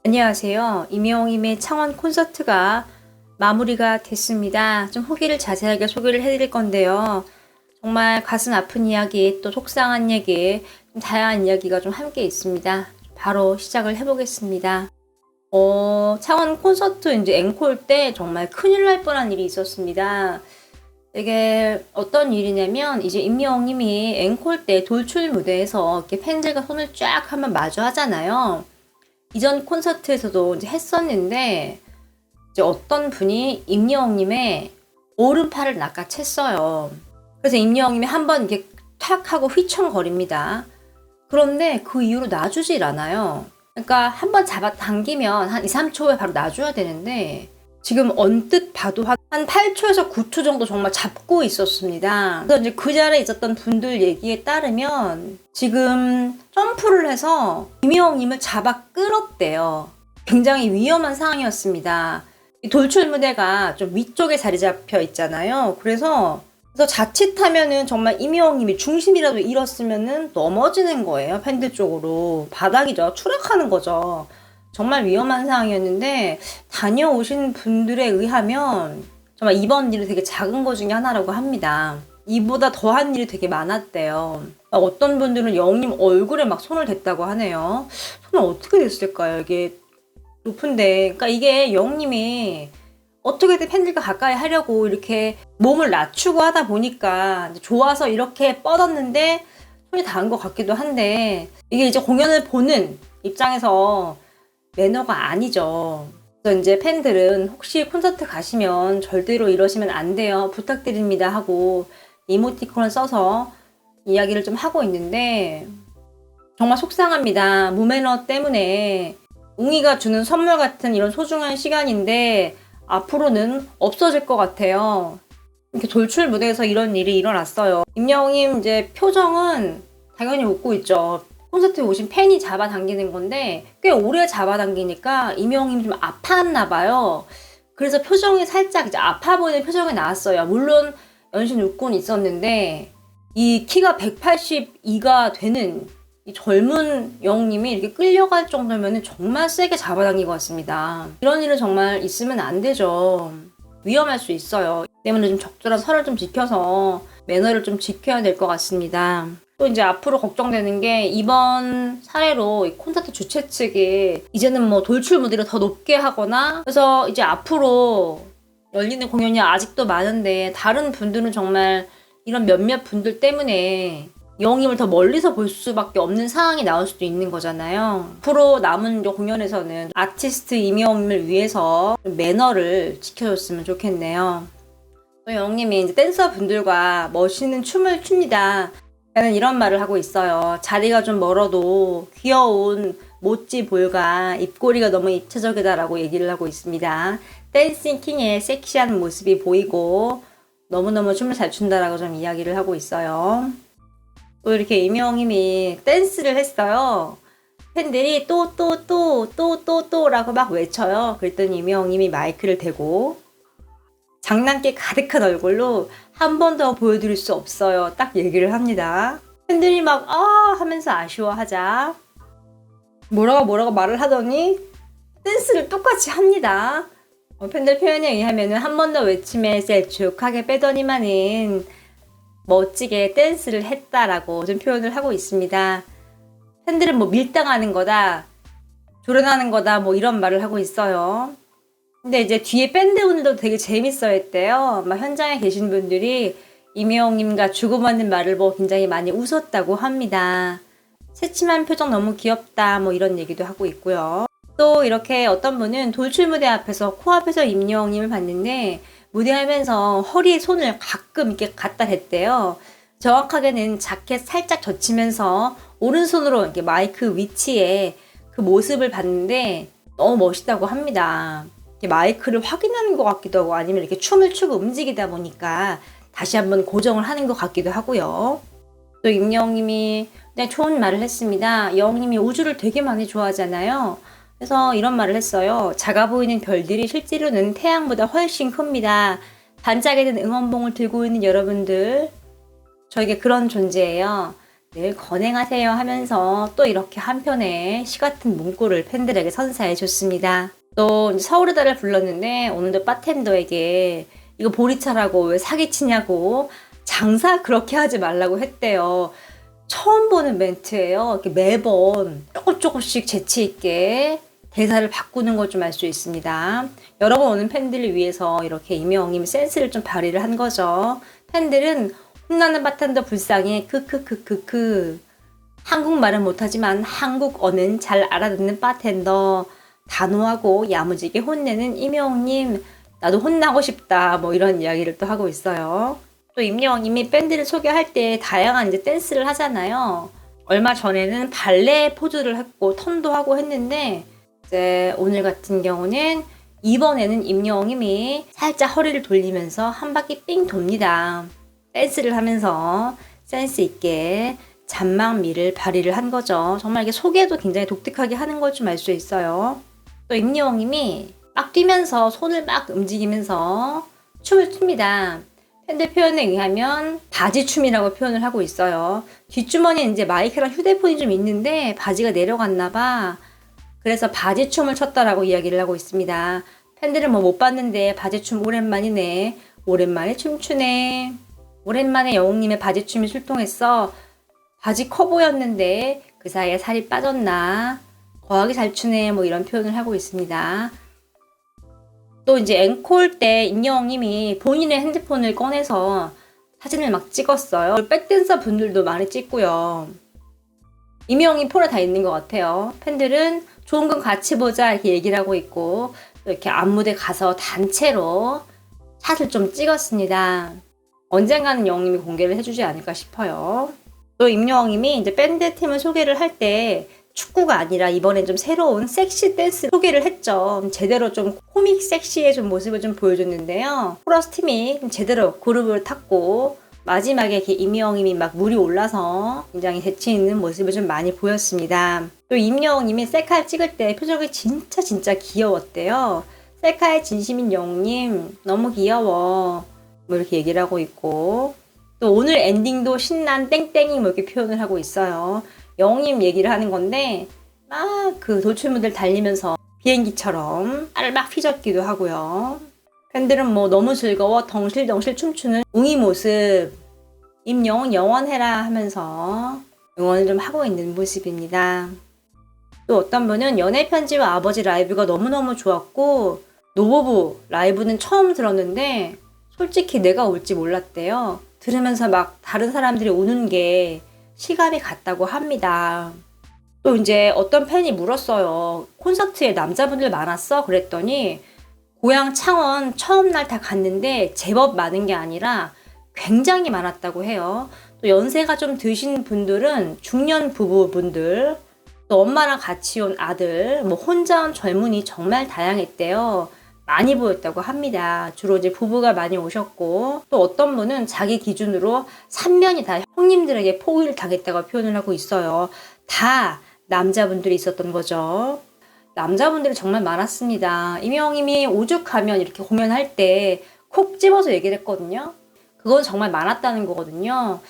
안녕하세요. 임영웅님의 창원 콘서트가 마무리가 됐습니다. 좀 후기를 자세하게 소개를 해드릴 건데요. 정말 가슴 아픈 이야기, 또 속상한 얘기, 좀 다양한 이야기가 좀 함께 있습니다. 바로 시작을 해보겠습니다. 창원 콘서트 이제 앵콜 때 정말 큰일 날 뻔한 일이 있었습니다. 이게 어떤 일이냐면, 이제 임영웅님이 앵콜 때 돌출 무대에서 이렇게 팬들과 손을 쫙 한번 마주 하잖아요. 이전 콘서트에서도 이제 했었는데, 이제 어떤 분이 임영웅님의 오른팔을 낚아챘어요. 그래서 임영웅님이 한번 이렇게 탁 하고 휘청거립니다. 그런데 그 이후로 놔주질 않아요. 그러니까 한번 잡아 당기면 한 2, 3초에 바로 놔줘야 되는데, 지금 언뜻 봐도 한 8초에서 9초 정도 정말 잡고 있었습니다. 그래서 이제 그 자리에 있었던 분들 얘기에 따르면 지금 점프를 해서 임영웅님을 잡아 끌었대요. 굉장히 위험한 상황이었습니다. 이 돌출 무대가 좀 위쪽에 자리 잡혀 있잖아요. 그래서 자칫하면은 정말 임영웅님이 중심이라도 잃었으면은 넘어지는 거예요. 팬들 쪽으로. 바닥이죠. 추락하는 거죠. 정말 위험한 상황이었는데, 다녀오신 분들에 의하면 정말 이번 일이 되게 작은 것 중에 하나라고 합니다. 이보다 더한 일이 되게 많았대요. 어떤 분들은 영웅님 얼굴에 막 손을 댔다고 하네요. 손을 어떻게 댔을까요? 이게 높은데. 그러니까 이게 영웅님이 어떻게든 팬들과 가까이 하려고 이렇게 몸을 낮추고 하다 보니까 좋아서 이렇게 뻗었는데 손이 닿은 것 같기도 한데, 이게 이제 공연을 보는 입장에서 매너가 아니죠. 그래서 이제 팬들은 혹시 콘서트 가시면 절대로 이러시면 안 돼요. 부탁드립니다 하고 이모티콘을 써서 이야기를 좀 하고 있는데, 정말 속상합니다. 무매너 때문에 웅이가 주는 선물 같은 이런 소중한 시간인데 앞으로는 없어질 것 같아요. 이렇게 돌출 무대에서 이런 일이 일어났어요. 임영웅님 이제 표정은 당연히 웃고 있죠. 콘서트에 오신 팬이 잡아당기는 건데 꽤 오래 잡아당기니까 임영웅님이 좀 아팠나 봐요. 그래서 표정이 살짝 이제 아파 보이는 표정이 나왔어요. 물론 연신 웃고는 있었는데, 이 키가 182가 되는 이 젊은 영웅님이 이렇게 끌려갈 정도면 정말 세게 잡아당긴 것 같습니다. 이런 일은 정말 있으면 안 되죠. 위험할 수 있어요. 때문에 좀 적절한 선을 좀 지켜서 매너를 좀 지켜야 될 것 같습니다. 또 이제 앞으로 걱정되는 게, 이번 사례로 콘서트 주최 측이 이제는 뭐 돌출 무대를 더 높게 하거나, 그래서 이제 앞으로 열리는 공연이 아직도 많은데 다른 분들은 정말 이런 몇몇 분들 때문에 영웅님을 더 멀리서 볼 수밖에 없는 상황이 나올 수도 있는 거잖아요. 앞으로 남은 공연에서는 아티스트 임영웅님을 위해서 매너를 지켜줬으면 좋겠네요. 또 영웅님이 이제 댄서 분들과 멋있는 춤을 춥니다. 저는 이런 말을 하고 있어요. 자리가 좀 멀어도 귀여운 모찌 볼과 입꼬리가 너무 입체적이다라고 얘기를 하고 있습니다. 댄싱 킹의 섹시한 모습이 보이고 너무너무 춤을 잘 춘다라고 좀 이야기를 하고 있어요. 또 이렇게 임영웅님이 댄스를 했어요. 팬들이 또라고 막 외쳐요. 그랬더니 임영웅님이 마이크를 대고 장난기 가득한 얼굴로 한 번 더 보여드릴 수 없어요. 딱 얘기를 합니다. 팬들이 막 하면서 아쉬워하자 뭐라고 말을 하더니 댄스를 똑같이 합니다. 팬들 표현에 의하면 한 번 더 외침에 셀쭉하게 빼더니만은 멋지게 댄스를 했다라고 좀 표현을 하고 있습니다. 팬들은 뭐 밀당하는 거다, 조련하는 거다, 뭐 이런 말을 하고 있어요. 근데 이제 뒤에 밴드분들도 되게 재밌어 했대요. 막 현장에 계신 분들이 임영웅님과 주고받는 말을 보고 굉장히 많이 웃었다고 합니다. 새침한 표정 너무 귀엽다, 뭐 이런 얘기도 하고 있고요. 또 이렇게 어떤 분은 돌출 무대 앞에서 코앞에서 임영웅님을 봤는데 무대하면서 허리에 손을 가끔 이렇게 갖다 댔대요. 정확하게는 자켓 살짝 젖히면서 오른손으로 이렇게 마이크 위치에 그 모습을 봤는데 너무 멋있다고 합니다. 마이크를 확인하는 것 같기도 하고, 아니면 이렇게 춤을 추고 움직이다 보니까 다시 한번 고정을 하는 것 같기도 하고요. 또 임영웅님이 그냥 좋은 말을 했습니다. 영웅님이 우주를 되게 많이 좋아하잖아요. 그래서 이런 말을 했어요. 작아 보이는 별들이 실제로는 태양보다 훨씬 큽니다. 반짝이는 응원봉을 들고 있는 여러분들, 저에게 그런 존재예요. 늘 건행하세요 하면서 또 이렇게 한편의 시 같은 문구를 팬들에게 선사해 줬습니다. 또 이제 서울의 달을 불렀는데 오늘도 바텐더에게 이거 보리차라고 왜 사기치냐고 장사 그렇게 하지 말라고 했대요. 처음 보는 멘트예요. 이렇게 매번 조금씩 재치 있게 대사를 바꾸는 걸 좀 알 수 있습니다. 여러분 오는 팬들을 위해서 이렇게 임영웅님이 센스를 좀 발휘를 한 거죠. 팬들은 혼나는 바텐더 불쌍해 크크크크크. 한국말은 못하지만 한국어는 잘 알아듣는 바텐더. 단호하고 야무지게 혼내는 임영웅님. 나도 혼나고 싶다. 뭐 이런 이야기를 또 하고 있어요. 또 임영웅님이 밴드를 소개할 때 다양한 이제 댄스를 하잖아요. 얼마 전에는 발레 포즈를 했고 턴도 하고 했는데 이제 오늘 같은 경우는 이번에는 임영웅님이 살짝 허리를 돌리면서 한 바퀴 삥 돕니다. 댄스를 하면서 센스 있게 잔망미를 발휘를 한 거죠. 정말 이게 소개도 굉장히 독특하게 하는 걸 좀 알 수 있어요. 또 임영웅님이 막 뛰면서 손을 막 움직이면서 춤을 춥니다. 팬들 표현에 의하면 바지춤이라고 표현을 하고 있어요. 뒷주머니에 이제 마이크랑 휴대폰이 좀 있는데 바지가 내려갔나 봐. 그래서 바지춤을 췄다라고 이야기를 하고 있습니다. 팬들은 뭐 못 봤는데 바지춤 오랜만이네. 오랜만에 춤추네. 오랜만에 영웅님의 바지춤이 출동했어. 바지 커 보였는데 그 사이에 살이 빠졌나. 거하게 잘 추네. 뭐 이런 표현을 하고 있습니다. 또 이제 앵콜 때 임영웅님이 본인의 핸드폰을 꺼내서 사진을 막 찍었어요. 백댄서 분들도 많이 찍고요. 임영웅이 폰에 다 있는 것 같아요. 팬들은 좋은 건 같이 보자 이렇게 얘기를 하고 있고 또 이렇게 안무대 가서 단체로 샷을 좀 찍었습니다. 언젠가는 영웅님이 공개를 해주지 않을까 싶어요. 또 임영웅님이 이제 밴드 팀을 소개를 할 때 축구가 아니라 이번엔 좀 새로운 섹시 댄스 소개를 했죠. 제대로 좀 코믹 섹시의 좀 모습을 좀 보여줬는데요. 코러스 팀이 제대로 그룹을 탔고 마지막에 이렇게 임영웅님이 막 물이 올라서 굉장히 재치 있는 모습을 좀 많이 보였습니다. 또 임영웅님이 셀카를 찍을 때 표정이 진짜 귀여웠대요. 셀카에 진심인 영웅님 너무 귀여워. 뭐 이렇게 얘기를 하고 있고 또 오늘 엔딩도 신난 땡땡이 뭐 이렇게 표현을 하고 있어요. 영웅님 얘기를 하는 건데 막 그 돌출무들 달리면서 비행기처럼 알을 막 휘젓기도 하고요. 팬들은 뭐 너무 즐거워 덩실덩실 춤추는 웅이 모습 임영웅 영원해라 하면서 응원을 좀 하고 있는 모습입니다. 또 어떤 분은 연애편지와 아버지 라이브가 너무너무 좋았고 노보부 라이브는 처음 들었는데 솔직히 내가 올지 몰랐대요. 들으면서 막 다른 사람들이 우는 게 실감이 갔다고 합니다. 또 이제 어떤 팬이 물었어요. 콘서트에 남자분들 많았어? 그랬더니 고향 창원 처음 날 다 갔는데 제법 많은 게 아니라 굉장히 많았다고 해요. 또 연세가 좀 드신 분들은 중년 부부분들 또 엄마랑 같이 온 아들 뭐 혼자 온 젊은이 정말 다양했대요. 많이 보였다고 합니다. 주로 이제 부부가 많이 오셨고 또 어떤 분은 자기 기준으로 3면이 다 형님들에게 포위를 당했다고 표현을 하고 있어요. 다 남자분들이 있었던 거죠. 남자분들이 정말 많았습니다. 임영웅님이 오죽하면 이렇게 공연할 때 콕 집어서 얘기를 했거든요. 그건 정말 많았다는 거거든요.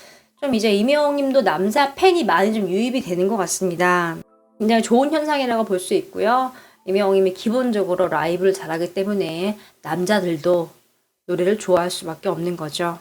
좀 이제 임영웅님도 남자 팬이 많이 좀 유입이 되는 것 같습니다. 굉장히 좋은 현상이라고 볼 수 있고요. 임영웅님이 기본적으로 라이브를 잘하기 때문에 남자들도 노래를 좋아할 수밖에 없는 거죠.